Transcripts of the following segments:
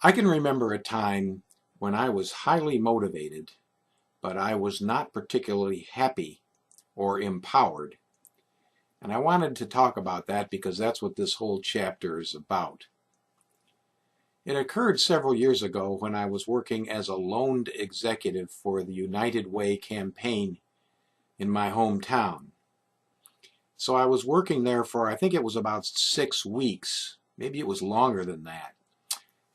I can remember a time when I was highly motivated, but I was not particularly happy or empowered. And I wanted to talk about that because that's what this whole chapter is about. It occurred several years ago when I was working as a loaned executive for the United Way campaign in my hometown. So I was working there for, I think it was about 6 weeks. Maybe it was longer than that.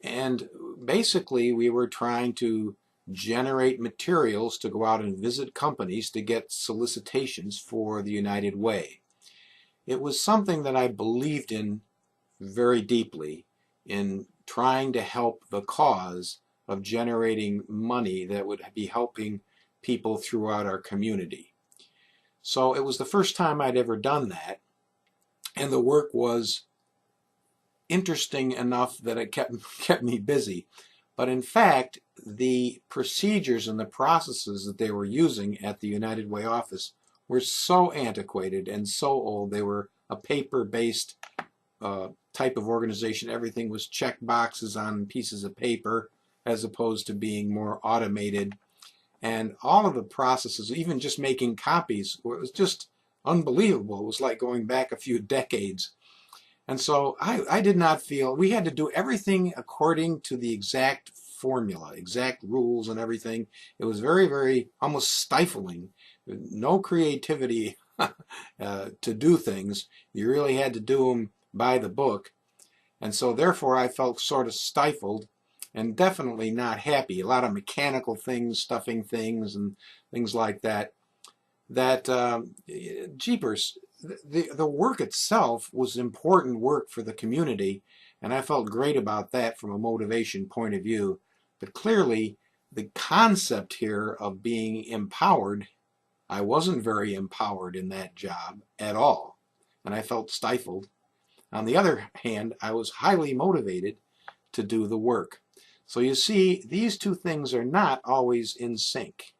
And basically, we were trying to generate materials to go out and visit companies to get solicitations for the United Way. It was something that I believed in very deeply, in trying to help the cause of generating money that would be helping people throughout our community. So it was the first time I'd ever done that, and the work was interesting enough that it kept me busy. But in fact, the procedures and the processes that they were using at the United Way office were so antiquated and so old. They were a paper-based type of organization. Everything was check boxes on pieces of paper as opposed to being more automated. And all of the processes, even just making copies, it was just unbelievable. It was like going back a few decades. And so I did not feel, we had to do everything according to the exact formula, exact rules and everything. It was very, very almost stifling. No creativity to do things. You really had to do them by the book. And so therefore I felt sort of stifled and definitely not happy. A lot of mechanical things, stuffing things and things like that. Jeepers, the work itself was important work for the community, and I felt great about that from a motivation point of view. But clearly, the concept here of being empowered, I wasn't very empowered in that job at all, and I felt stifled. On the other hand, I was highly motivated to do the work. So you see, these two things are not always in sync.